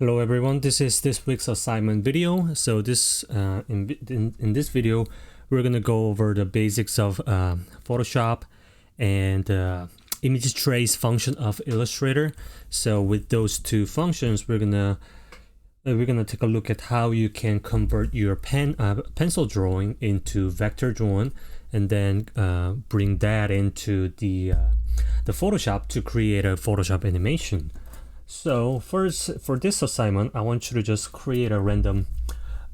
Hello everyone, this is this week's assignment video. So in this video, we're gonna go over the basics of Photoshop and image trace function of Illustrator. So with those two functions, we're gonna take a look at how you can convert your pencil drawing into vector drawing, and then bring that into the Photoshop to create a Photoshop animation. So first, for this assignment, I want you to just create a random,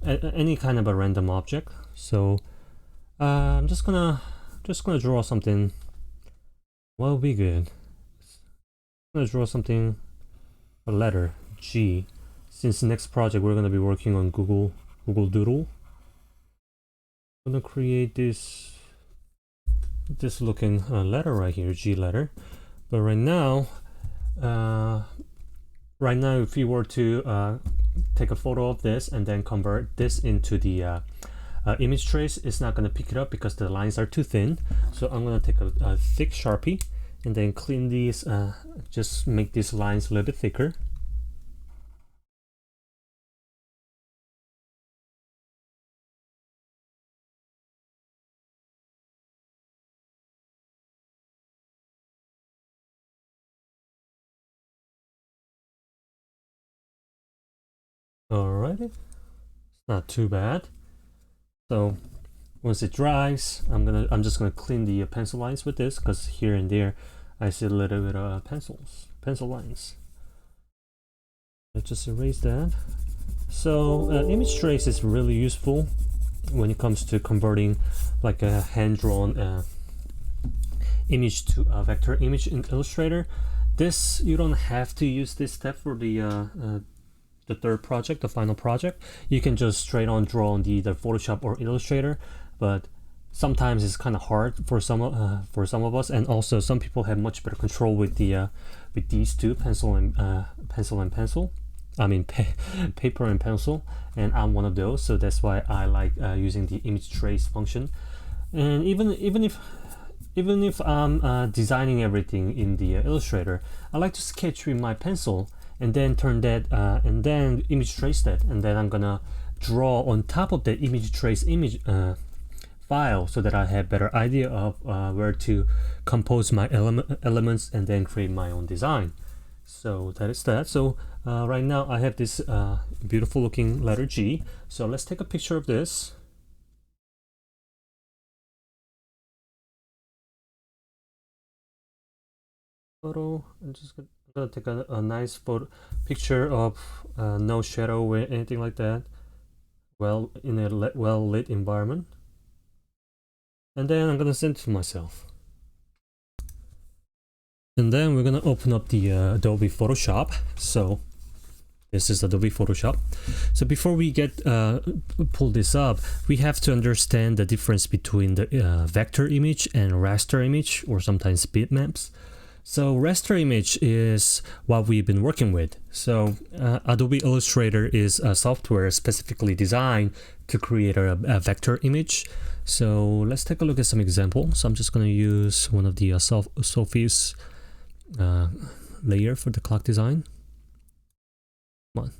any kind of a random object. So I'm just gonna draw something. What will be good? I'm gonna draw something, a letter G. Since the next project we're gonna be working on Google Doodle. I'm gonna create this looking letter right here, G letter. But right now, if you were to take a photo of this and then convert this into the image trace, it's not going to pick it up because the lines are too thin. So I'm going to take a thick Sharpie and then clean these, just make these lines a little bit thicker. Alrighty, not too bad. So once it dries, I'm just gonna clean the pencil lines with this, because here and there I see a little bit of pencil lines. Let's just erase that. So image trace is really useful when it comes to converting like a hand-drawn image to a vector image in Illustrator. This, you don't have to use this step for the third project, the final project. You can just straight on draw on either Photoshop or Illustrator, but sometimes it's kind of hard for some of us, and also some people have much better control with these two, paper and pencil, and I'm one of those. So that's why I like using the image trace function. And even if I'm designing everything in the Illustrator, I like to sketch with my pencil and then turn that and then image trace that, and then I'm gonna draw on top of the image trace file, so that I have better idea of where to compose my elements and then create my own design. So that is that. So right now I have this beautiful looking letter G. So let's take a picture of this. Photo. I'm just gonna take a nice picture of no shadow or anything like that, well, in a well lit environment, and then I'm gonna send it to myself. And then we're gonna open up the Adobe Photoshop. So this is Adobe Photoshop. So before we get pull this up, we have to understand the difference between the vector image and raster image, or sometimes bitmaps. So raster image is what we've been working with. So Adobe Illustrator is a software specifically designed to create a vector image. So let's take a look at some examples. So I'm just going to use one of the Sophie's layer for the clock design. Come on.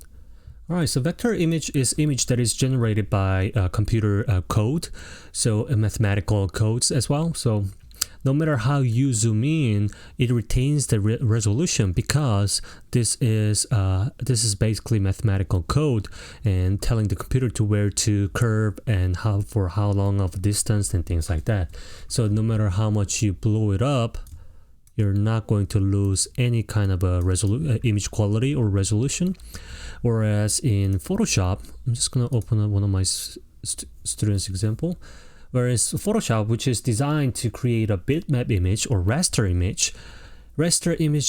All right, so vector image is image that is generated by computer code, so mathematical codes as well. So no matter how you zoom in, it retains the resolution, because this is basically mathematical code and telling the computer to where to curve and for how long of a distance and things like that. So no matter how much you blow it up, you're not going to lose any kind of a image quality or resolution. Whereas in Photoshop, I'm just going to open up one of my students' example. Whereas Photoshop, which is designed to create a bitmap image or raster image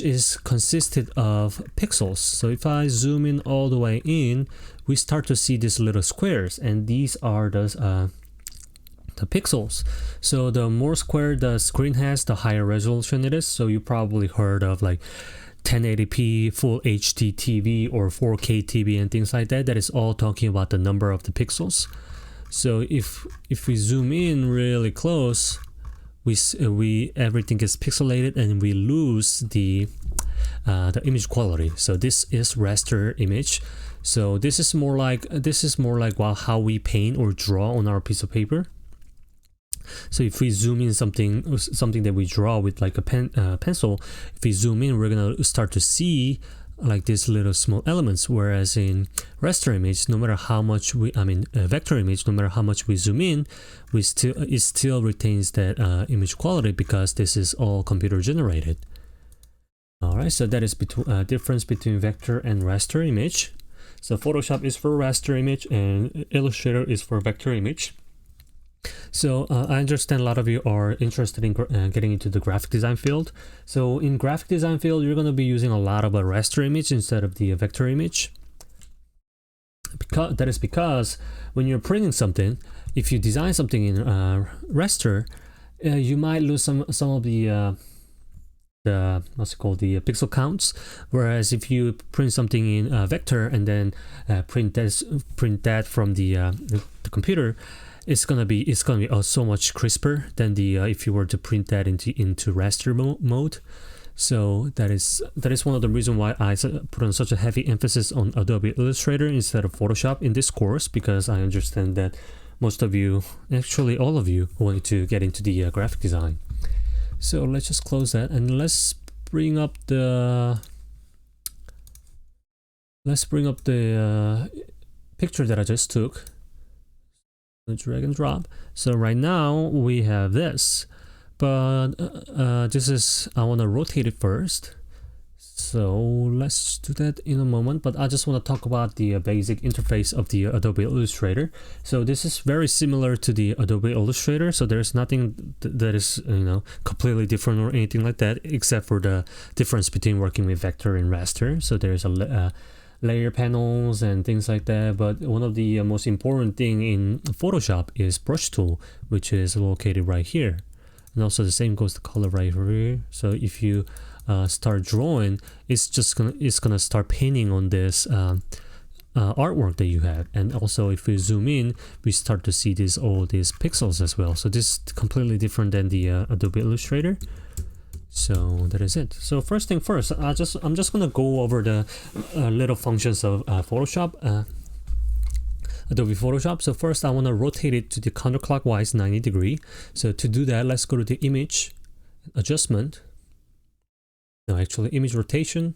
is consisted of pixels. So if I zoom in all the way in, we start to see these little squares, and these are the pixels. So the more square the screen has, the higher resolution it is. So you probably heard of like 1080p, full HD TV, or 4K TV and things like that. That is all talking about the number of the pixels. So if we zoom in really close, we everything gets pixelated, and we lose the the image quality. So this is raster image. So this is more like well, how we paint or draw on our piece of paper. So if we zoom in something that we draw with like a pencil, if we zoom in, we're gonna start to see like these little small elements. Whereas in raster image, no matter how much vector image, no matter how much we zoom in, it still retains that image quality, because this is all computer generated. All right, so that is difference between vector and raster image. So Photoshop is for raster image and Illustrator is for vector image. So I understand a lot of you are interested in getting into the graphic design field. So in graphic design field, you're going to be using a lot of a raster image instead of the vector image. That is because when you're printing something, if you design something in raster, you might lose some of the what's it called, the pixel counts. Whereas if you print something in vector and then print that from the computer, it's gonna be so much crisper than the if you were to print that into raster mode. So that is one of the reasons why I put on such a heavy emphasis on Adobe Illustrator instead of Photoshop in this course, because I understand that most of you, actually all of you, want to get into the graphic design. So let's just close that and let's bring up the picture that I just took. Drag and drop. So right now we have this, but I want to rotate it first. So let's do that in a moment, but I just want to talk about the basic interface of the Adobe Illustrator. So this is very similar to the Adobe Illustrator, so there's nothing that is completely different or anything like that, except for the difference between working with vector and raster. So there's a layer panels and things like that, but one of the most important thing in Photoshop is brush tool, which is located right here. And also the same goes to color right here. So if you start drawing, it's gonna start painting on this artwork that you have. And also if we zoom in, we start to see all these pixels as well. So this is completely different than the Adobe Illustrator. So that is it. So first thing first, I'm just gonna go over the little functions of Photoshop, Adobe Photoshop. So first I want to rotate it to the counterclockwise 90 degree. So to do that, let's go to the image adjustment. No, actually image rotation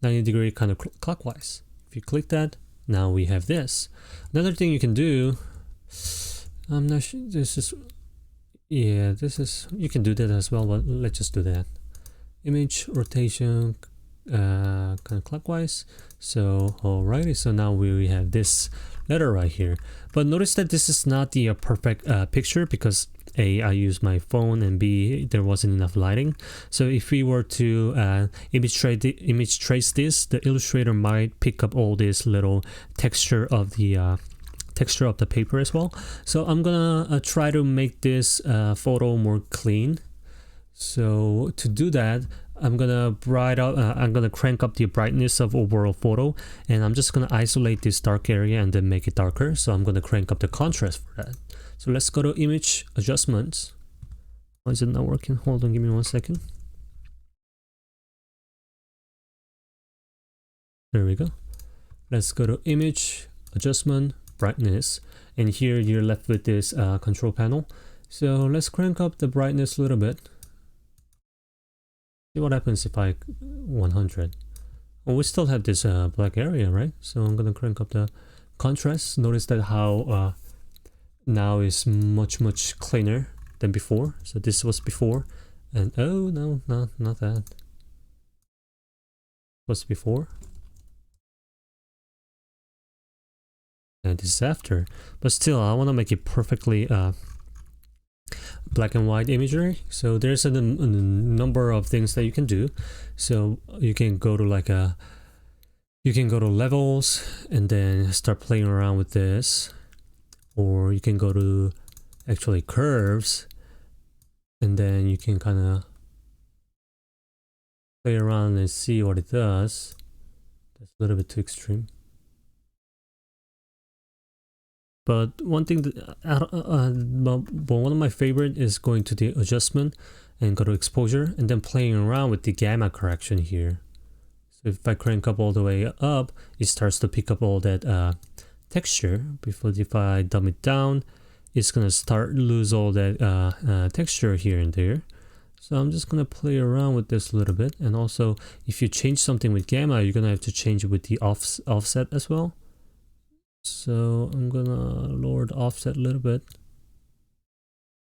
90 degree counterclockwise. If you click that, now we have this. Another thing you can do, I'm not sure, you can do that as well, but let's just do that. Image rotation counterclockwise. So alrighty, so now we have this letter right here. But notice that this is not the perfect picture, because A, I used my phone, and B, there wasn't enough lighting. So if we were to image trace this, the Illustrator might pick up all this little texture of the paper as well. So I'm gonna try to make this photo more clean. So to do that, I'm gonna crank up the brightness of overall photo, and I'm just gonna isolate this dark area and then make it darker. So I'm gonna crank up the contrast for that. So let's go to image adjustments. Why is it not working? Hold on, give me 1 second. There we go. Let's go to image adjustment, brightness, and here you're left with this control panel. So let's crank up the brightness a little bit. See what happens if I 100. Well, we still have this black area, right? So I'm gonna crank up the contrast. Notice that how now is much cleaner than before. So this was before, and oh no, not that. Was before, and this is after. But still, I want to make it perfectly black and white imagery. So there's a number of things that you can do. So you can go to levels and then start playing around with this, or you can go to actually curves, and then you can kind of play around and see what it does. That's a little bit too extreme. But one thing that but one of my favorite is going to the adjustment and go to exposure and then playing around with the gamma correction here. So if I crank up all the way up, it starts to pick up all that texture. Before, if I dumb it down, it's gonna start lose all that texture here and there. So I'm just gonna play around with this a little bit. And also, if you change something with gamma, you're gonna have to change it with the offset as well. So I'm gonna lower the offset a little bit,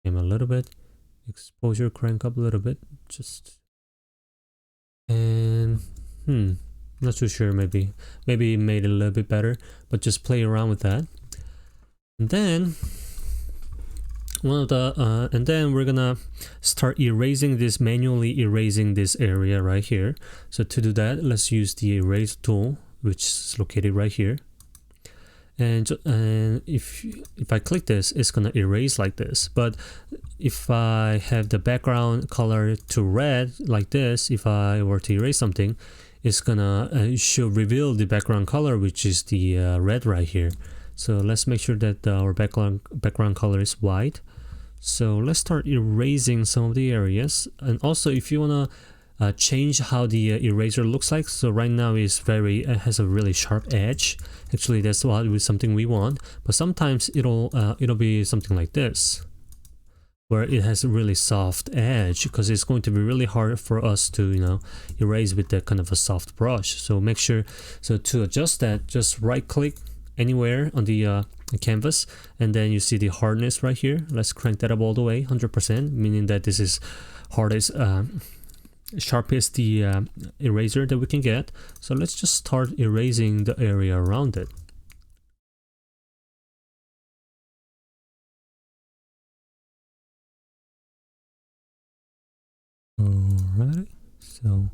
gamma a little bit, exposure crank up a little bit, just, and not too sure, maybe made it a little bit better, but just play around with that. And then and then we're gonna start erasing this, manually erasing this area right here. So to do that, let's use the erase tool, which is located right here. And if I click this, it's gonna erase like this. But if I have the background color to red like this, if I were to erase something, it's gonna should reveal the background color, which is the red right here. So let's make sure that our background color is white. So let's start erasing some of the areas. And also, if you wanna change how the eraser looks like, so right now it has a really sharp edge. Actually, that's something we want. But sometimes it'll be something like this, where it has a really soft edge, because it's going to be really hard for us to erase with that kind of a soft brush. So make sure, so to adjust that, just right click anywhere on the canvas, and then you see the hardness right here. Let's crank that up all the way, 100%, meaning that this is hardest, sharpest the eraser that we can get. So let's just start erasing the area around it. Alright, so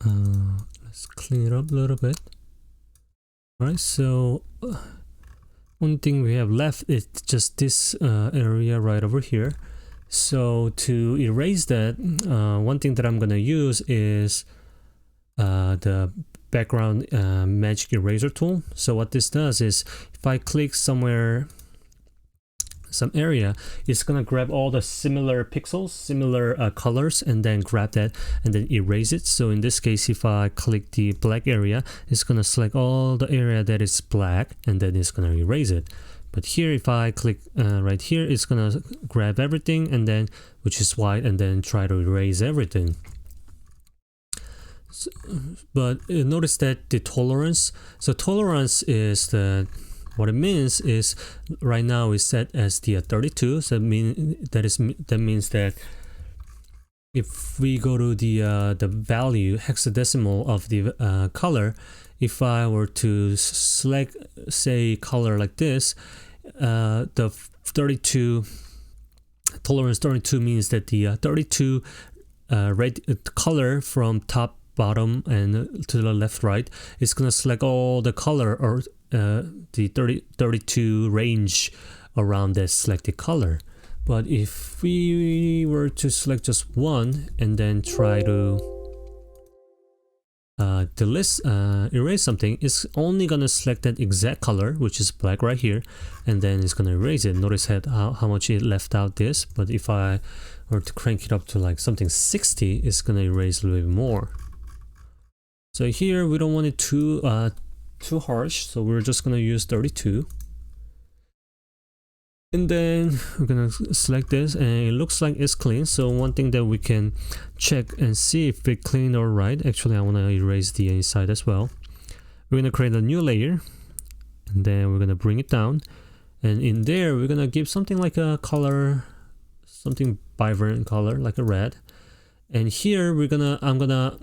let's clean it up a little bit. Alright, so one thing we have left is just this area right over here. So to erase that, one thing that I'm gonna use is the background magic eraser tool. So what this does is, if I click somewhere, some area, it's gonna grab all the similar pixels, similar colors, and then grab that and then erase it. So in this case, if I click the black area, it's gonna select all the area that is black, and then it's gonna erase it. But here, if I click right here, it's gonna grab everything, and then, which is white, and then try to erase everything. So, but notice that the tolerance, so tolerance is what it means is, right now is set as the 32. So that means that if we go to the value hexadecimal of the color, if I were to select, say, color like this, the 32 tolerance 32 means that the 32 red color from top, bottom, and to the left, right is gonna select all the color, or the 32 range around that selected color. But if we were to select just one and then try to erase something, it's only gonna select that exact color, which is black right here, and then it's gonna erase it. Notice how much it left out this. But if I were to crank it up to like something 60, it's gonna erase a little bit more. So here we don't want it too harsh, so we're just gonna use 32. And then we're gonna select this, and it looks like it's clean. So one thing that we can check and see if it clean or right. Actually, I want to erase the inside as well. We're gonna create a new layer, and then we're gonna bring it down, and in there we're gonna give something like a color, something vibrant color like a red. And here I'm gonna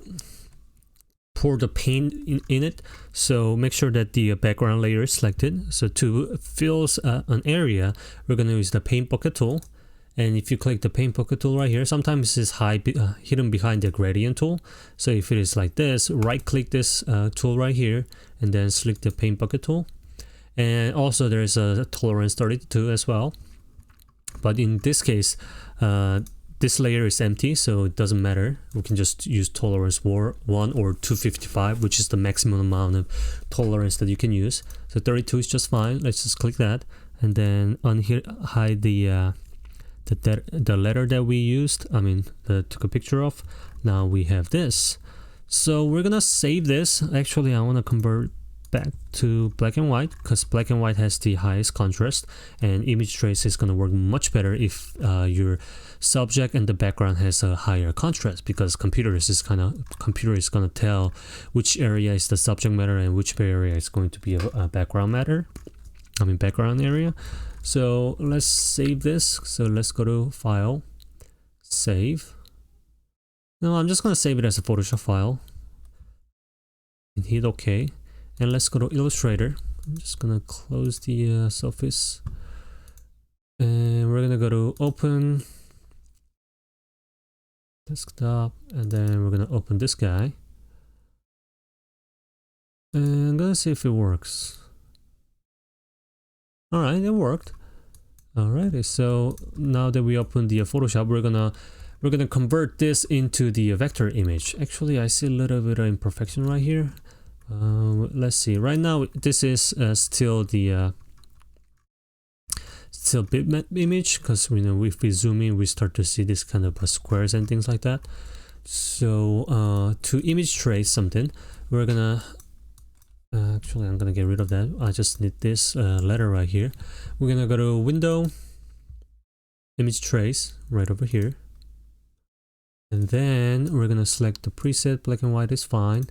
pour the paint in it. So make sure that the background layer is selected. So to fill an area, we're going to use the paint bucket tool. And if you click the paint bucket tool right here, sometimes it's hidden behind the gradient tool. So if it is like this, right click this tool right here, and then select the paint bucket tool. And also there's a tolerance 32 as well. But in this case, this layer is empty, so it doesn't matter. We can just use tolerance 1 or 255, which is the maximum amount of tolerance that you can use. So 32 is just fine. Let's just click that, and then hide the letter that we used. Took a picture of. Now we have this. So we're gonna save this. Actually, I want to convert back to black and white because black and white has the highest contrast, and image trace is gonna work much better if your subject and the background has a higher contrast, because computer is gonna tell which area is the subject matter and which area is going to be a background matter. I mean background area. So let's save this. So let's go to File, Save. No, I'm just gonna save it as a Photoshop file and hit OK. And let's go to Illustrator. I'm just gonna close the Surface, and we're gonna go to Open, Desktop, and then we're gonna open this guy. And I'm gonna see if it works. Alright, it worked. Alrighty, so now that we open the Photoshop, we're gonna convert this into the vector image. Actually, I see a little bit of imperfection right here. Let's see. Right now, this is still the bitmap image, because if we zoom in, we start to see this kind of squares and things like that. So to image trace something, we're gonna actually, I'm gonna get rid of that. I just need this letter right here. We're gonna go to Window, Image Trace, right over here. And then we're gonna select the preset, black and white is fine.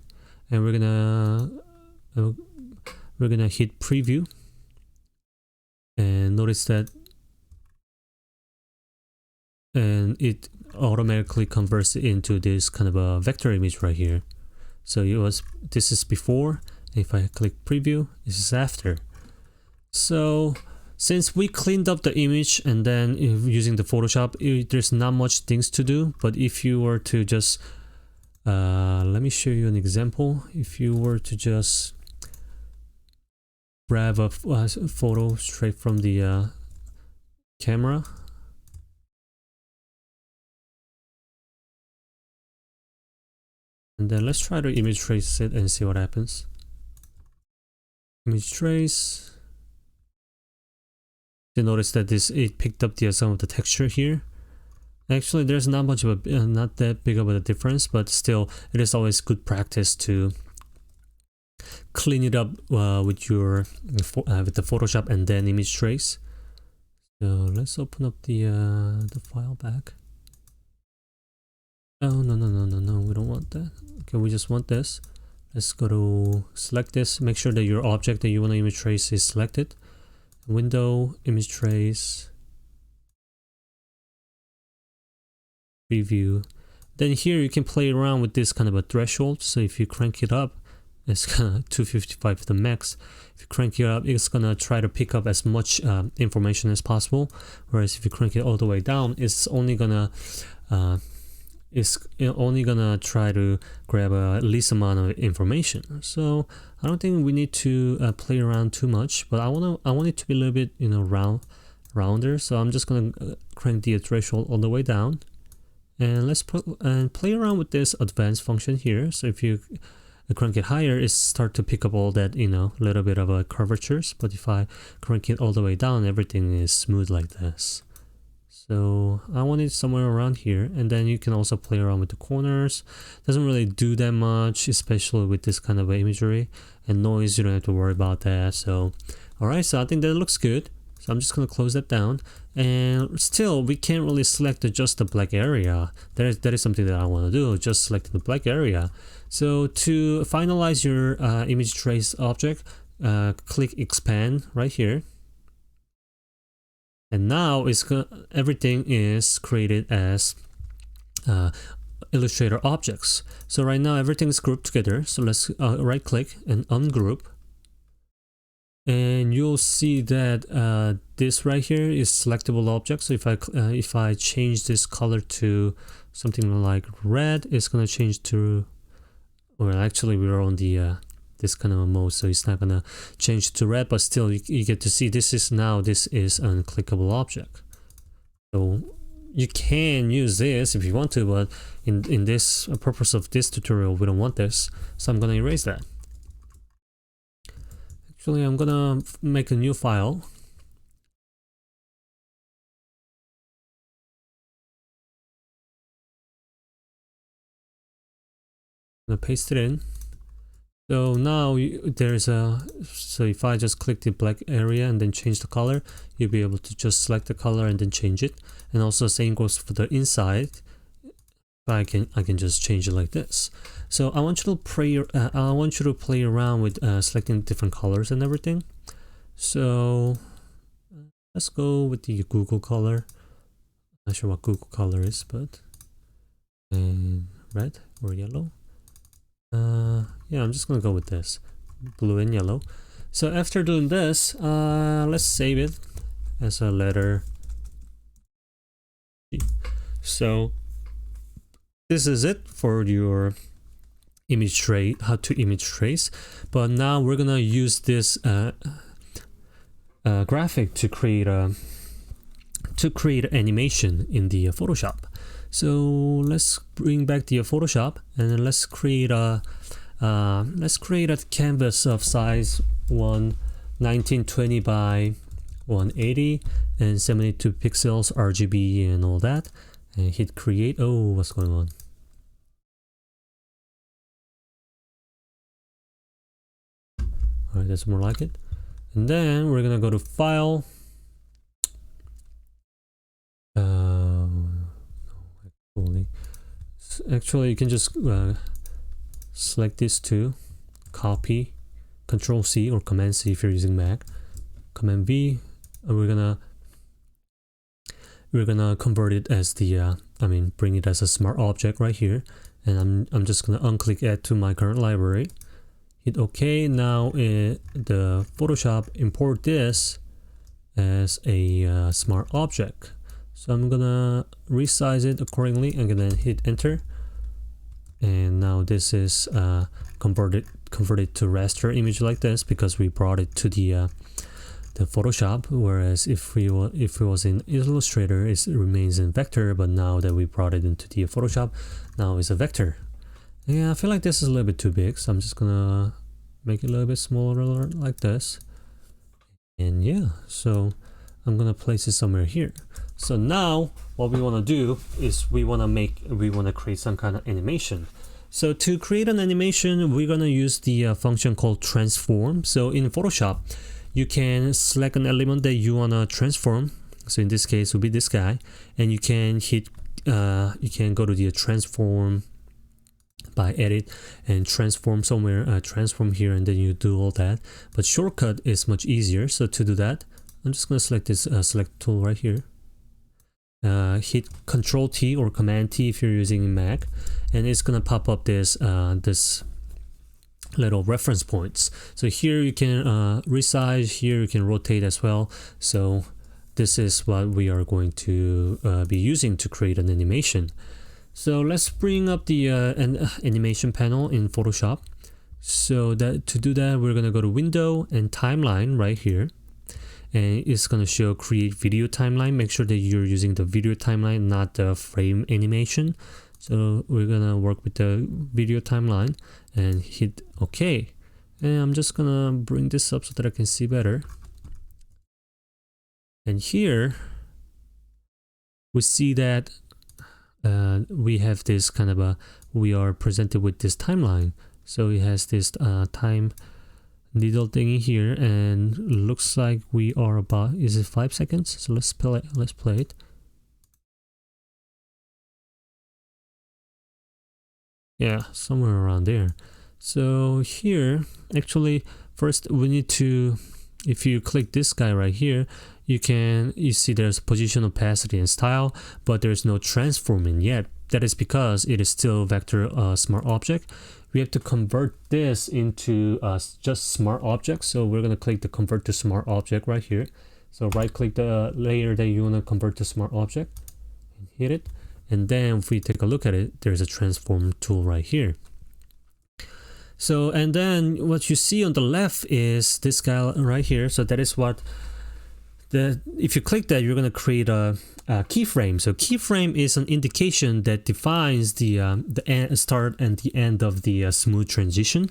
And we're gonna hit Preview. And notice that, and it automatically converts it into this kind of a vector image right here. So this is before. If I click Preview, this is after. So since we cleaned up the image and then using the Photoshop, there's not much things to do. But if you were to just let me show you an example. If you were to just grab a photo straight from the camera, and then let's try to image trace it and see what happens. Image trace. You notice that it picked up some of the texture here. Actually, there's not much of a not that big of a difference, but still, it is always good practice to clean it up with your with the Photoshop and then image trace. So let's open up the file back. Oh no, we don't want that. Okay, we just want this. Let's go to select this. Make sure that your object that you want to image trace is selected. Window, Image Trace, Preview. Then here you can play around with this kind of a threshold. So if you crank it up, it's kind of 255 the max. If you crank it up, it's gonna try to pick up as much information as possible. Whereas if you crank it all the way down, it's only gonna try to grab a least amount of information. So I don't think we need to play around too much, but I want it to be a little bit rounder. So I'm just gonna crank the threshold all the way down, and let's play around with this advanced function here. So if you crank it higher, it start to pick up all that little bit of a curvatures. But if I crank it all the way down, everything is smooth like this. So I want it somewhere around here, and then you can also play around with the corners. Doesn't really do that much, especially with this kind of imagery, and noise, you don't have to worry about that. So alright, so I think that looks good. So I'm just gonna close that down, and still we can't really select just the black area. That is something that I want to do, just select the black area. So to finalize your image trace object, click expand right here. And now everything is created as Illustrator objects. So right now everything is grouped together. So let's right click and ungroup. And you'll see that this right here is selectable object. So if I change this color to something like red, it's gonna change to, well, actually we're on the this kind of a mode, so it's not gonna change to red, but still you get to see this is an clickable object. So you can use this if you want to, but in this purpose of this tutorial, we don't want this, so I'm gonna erase that. Actually, I'm gonna make a new file. gonna paste it in. So now there's a, so if I just click the black area and then change the color, you'll be able to just select the color and then change it. And also same goes for the inside. I can just change it like this. So I want you to play around with selecting different colors and everything. So let's go with the Google color. Not sure what Google color is, but red or yellow. Yeah, I'm just gonna go with this, blue and yellow. So after doing this, let's save it as a letter G. So this is it for your image trace, how to image trace. But now we're gonna use this graphic to create animation in the Photoshop. So let's bring back the Photoshop and then let's create a canvas of size 1920 by 180 and 72 pixels RGB and all that, and hit create. Oh, what's going on? All right, that's more like it. And then we're gonna go to File. Actually, you can just select these two, copy, Control C or Command C if you're using Mac, Command V, and we're gonna convert it as the bring it as a smart object right here. And I'm just gonna unclick Add to my current library, hit OK. Now the Photoshop import this as a smart object. So I'm gonna resize it accordingly and then hit enter. And now this is converted to raster image like this because we brought it to the Photoshop. Whereas if it was in Illustrator, it remains in vector. But now that we brought it into the Photoshop, now it's a vector. Yeah, I feel like this is a little bit too big, so I'm just gonna make it a little bit smaller like this. And yeah, so I'm gonna place it somewhere here. So now what we want to do is we want to create some kind of animation. So to create an animation, we're gonna use the function called transform. So in Photoshop, you can select an element that you wanna transform. So in this case, it will be this guy, and you can hit you can go to the transform by edit and transform somewhere, transform here, and then you do all that. But shortcut is much easier. So to do that, I'm just gonna select this select tool right here. Hit Control T or Command T if you're using Mac, and it's gonna pop up this this little reference points. So here you can resize, here you can rotate as well. So this is what we are going to be using to create an animation. So let's bring up the animation panel in Photoshop. So that to do that, we're gonna go to Window and Timeline right here. And it's going to show create video timeline. Make sure that you're using the video timeline, not the frame animation. So we're going to work with the video timeline and hit OK. And I'm just going to bring this up so that I can see better. And here we see that we have this kind of we are presented with this timeline. So it has this time needle thingy here, and looks like we are about, is it 5 seconds? So let's play it. Yeah, somewhere around there. So here, actually, first we need to, if you click this guy right here, you see there's position, opacity, and style, but there's no transforming yet. That is because it is still vector smart object. We have to convert this into just smart object. So we're gonna click the convert to smart object right here. So right click the layer that you wanna convert to smart object and hit it. And then if we take a look at it, there's a transform tool right here. So, and then what you see on the left is this guy right here. So that is what if you click that, you're going to create a keyframe. So keyframe is an indication that defines the start and the end of the smooth transition.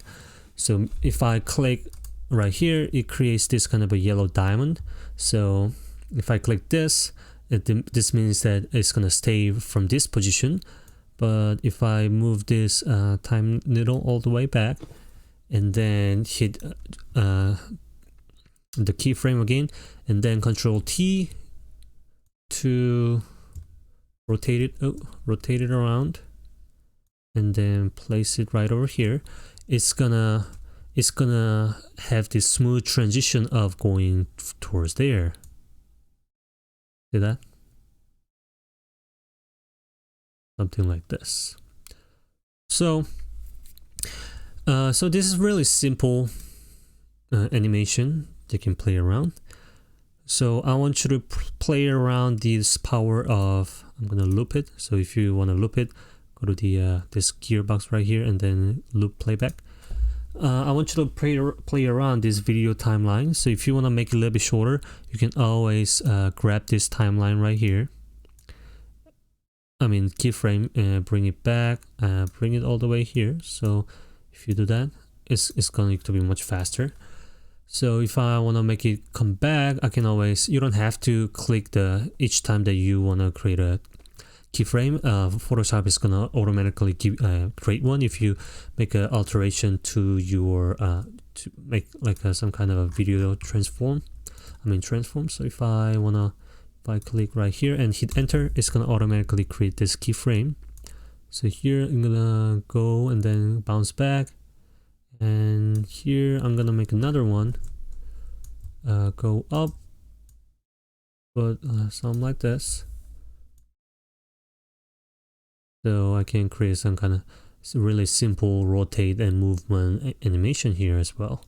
So if I click right here, it creates this kind of a yellow diamond. So if I click this, this means that it's going to stay from this position. but if I move this time needle all the way back and then hit the keyframe again and then Control T to rotate it around and then place it right over here, it's gonna have this smooth transition of going towards there. See that? Something like this. So so this is really simple animation you can play around. So I want you to play around this power of, I'm gonna loop it. So if you want to loop it, go to the this gearbox right here and then loop playback. I want you to play around this video timeline. So if you want to make it a little bit shorter, you can always grab this timeline right here. I mean keyframe, bring it back, bring it all the way here. So if you do that, it's going to be much faster. So if I want to make it come back, I can always, you don't have to click each time that you want to create a keyframe. Photoshop is going to automatically create one if you make an alteration to your to make like some kind of a video transform. So if I click right here and hit enter, it's going to automatically create this keyframe. So here I'm gonna go and then bounce back, and here I'm gonna make another one, go up, but something like this. So I can create some kind of really simple rotate and movement animation here as well.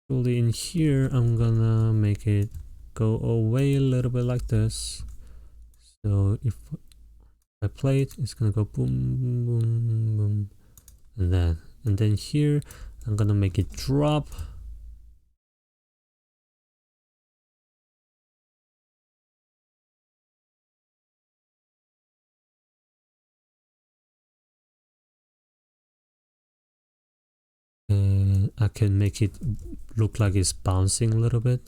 Actually in here I'm gonna make it go away a little bit like this. So if I play it, it's gonna go boom, boom, boom, and then here I'm gonna make it drop. And I can make it look like it's bouncing a little bit.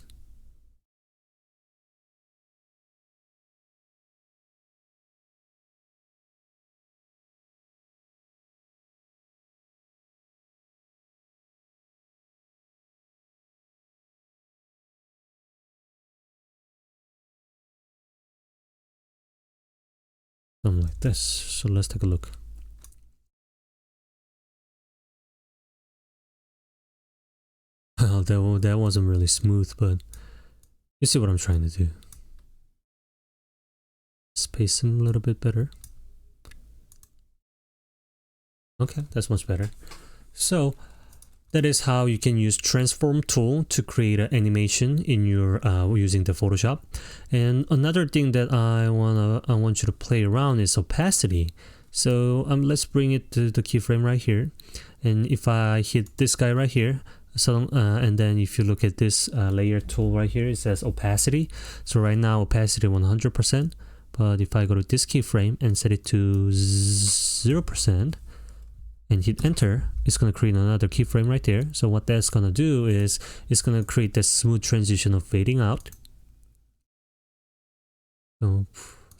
Something like this. So let's take a look. Well, that wasn't really smooth, but you see what I'm trying to do. Space them a little bit better. Okay, that's much better. So that is how you can use transform tool to create an animation in your using the Photoshop. And another thing that I want you to play around is opacity. So let's bring it to the keyframe right here, and if I hit this guy right here, so and then if you look at this layer tool right here, it says opacity. So right now opacity 100%, but if I go to this keyframe and set it to 0% and hit enter, it's going to create another keyframe right there. So what that's going to do is it's going to create this smooth transition of fading out. So,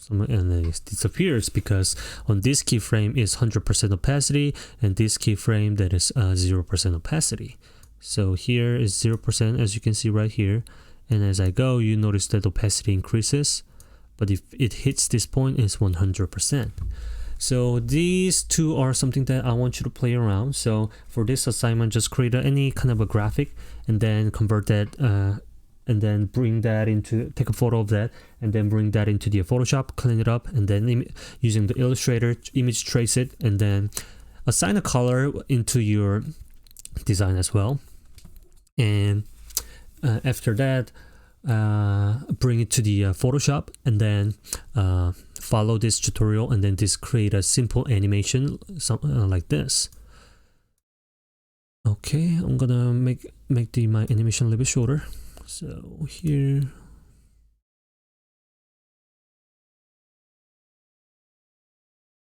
and then it disappears because on this keyframe is 100% opacity, and this keyframe that is 0% opacity. So here is 0%, as you can see right here, and as I go, you notice that opacity increases, but if it hits this point, it's 100%. So these two are something that I want you to play around. So for this assignment, just create any kind of a graphic and then convert that and then bring that into, take a photo of that and then bring that into the Photoshop, clean it up, and then using the Illustrator, image trace it, and then assign a color into your design as well. And after that, bring it to the Photoshop, and then follow this tutorial, and then just create a simple animation, like this. Okay, I'm gonna make my animation a little bit shorter. So here,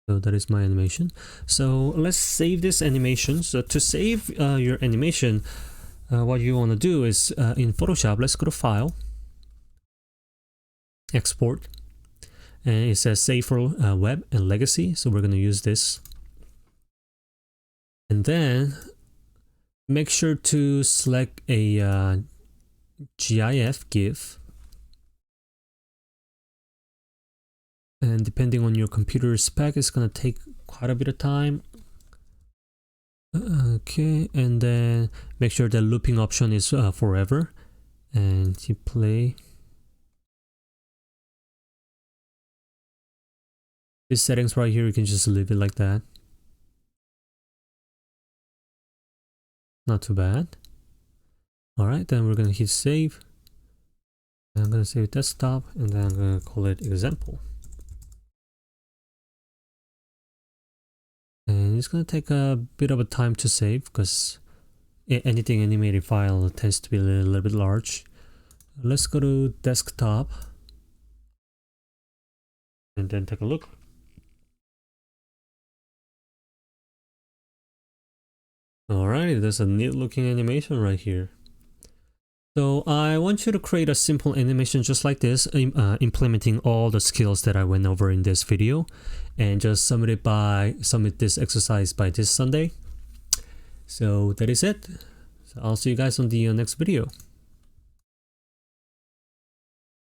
so that is my animation. So let's save this animation. So to save your animation, what you want to do is in Photoshop, let's go to File, Export, and it says save for web and legacy, so we're going to use this. And then make sure to select a GIF GIF, and depending on your computer spec, it's going to take quite a bit of time. Okay, and then make sure the looping option is forever, and you play. These settings right here, you can just leave it like that. Not too bad. Alright, then we're gonna hit save. And I'm gonna save desktop, and then I'm gonna call it example. And it's gonna take a bit of a time to save because anything animated file tends to be a little bit large. Let's go to desktop and then take a look. Alright, there's a neat looking animation right here. So I want you to create a simple animation just like this, implementing all the skills that I went over in this video, and just submit this exercise by this Sunday. So that is it. So I'll see you guys on the next video.